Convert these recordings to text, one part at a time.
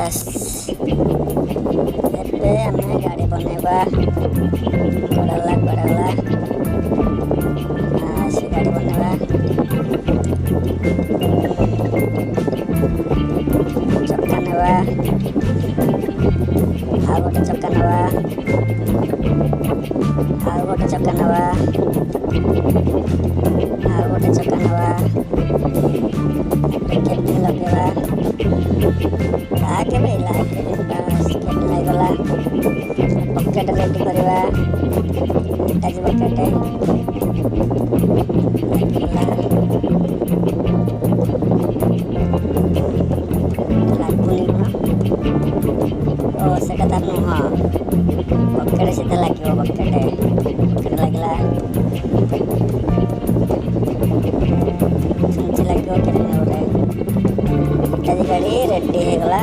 ବାସ୍ ଏବେ ଆମେ ଗାଡ଼ି ବନେଇବା। କୁଆଡ଼େ ଗଲା ସେ ଗାଡ଼ି ବନେଇବା। ଚକା ନେବା, ଆଉ ଗୋଟେ ଚକା ନେବା, ଆଉ ଗୋଟେ ଚକା ନେବା, ଆଉ ଗୋଟେ ଚକା ନେବା। କେମିତି ଲଗେଇବା? କେବେ ଲାଗିଗଲା। ପକେଟ ରେଡ଼ି କରିବା। ଏଟା ଯିବ ପକେଟ ଲାଗୁନି କଣ? ଓ ସେଟା ତା ନୁହଁ, ପକେଟ ସିଧା ଲାଗିବ। ପକେଟ ଲାଗିଲା। ଛୁଞ୍ଚି ଲାଗିବ କେମିତି ଗୋଟେ। ଇତ୍ୟାଦି ଗାଡ଼ି ରେଡ଼ି ହେଇଗଲା।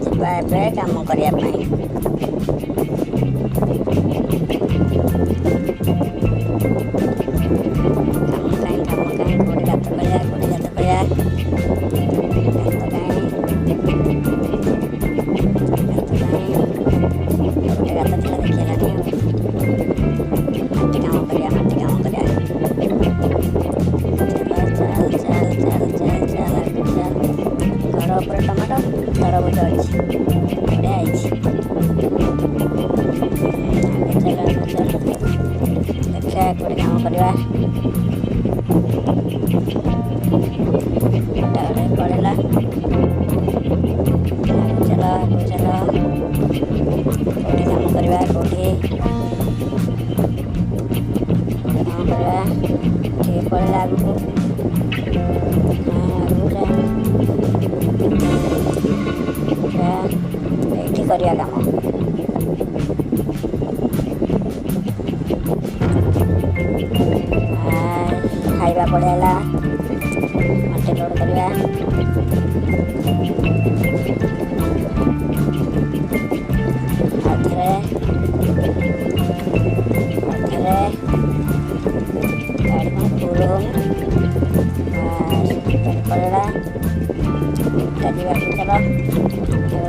ଯିବା ଏବେ କାମ କରିବା ପାଇଁ। କାମ କାହିଁ କୋଉଠି ଗାତ କରିବା, କୋଉଠି ଗାତ କରିବା। ଗାତ କାହିଁ ଗୋଟେ ଗାତ ଥିଲା ଦେଖିହେଲାନି ଆଉ। ମାଟି କାମ କରିବା। ଘର ଉପରେ ଟମାଟୋ ତରଭୁଜ ଅଛି, ବଢ଼ିଆ ହେଇଛି। ଦେଖିବା କୋଉଠି କାମ କରିବା। ପଳେଇଲା। ଚାଲ କୋଉଠି କାମ କରିବା, କୋଉଠି କାମ କରିବା। ଟିକେ ପଳେଇଲା ଆଗକୁ। ଏଇଠି କରିବା କାମ। ଖାଇବା ପଳେଇଲା। ମାଟି ଲୋଡ଼ କରିବା। ଆଉଥରେ ଗାଡ଼ି କ'ଣ ଫୁଲ ହଉନି। ପଳେଇଲା। ଯିବା ଚାଲ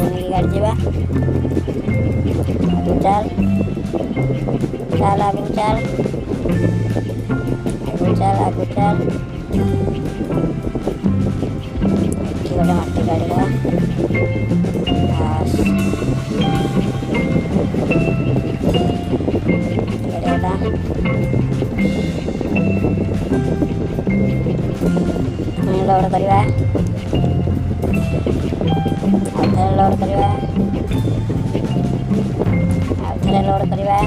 ନେଇକି ଗାଡ଼ି ଯିବା। ଆଗକୁ ଚାଲ ଆଗକୁ ଚାଲ। ଏଠି ଗୋଟେ ମାଟି ଗାଡ଼ିବା। ଲୋଡ଼ କରିବା। ଆଉଥରେ ଲୋଡ଼ କରିବା।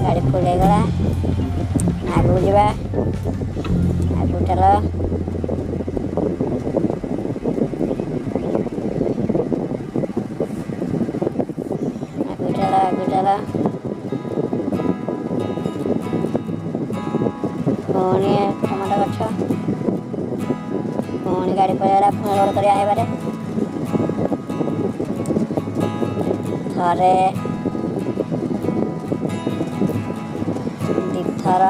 ଗାଡ଼ି ଫୁଲ୍ ହେଇଗଲା। ଆଗକୁ ଯିବା। ଆଗକୁ ଚାଲ। ପୁଣି ଟମାଟୋ ଗଛ। ପୁଣି ଗାଡ଼ି ପଳେଇଗଲା। ପୁଣି ଲୋଡ଼ କରିବା ହେବାରେ। ଥରେ, ଦିଥର,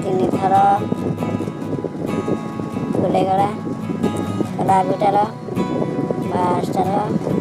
ତିନିଥର ଫୁଲ୍ ହେଇଗଲା। ଆଗକୁ ଚାଲ। ବାସ୍ ଚାଲ।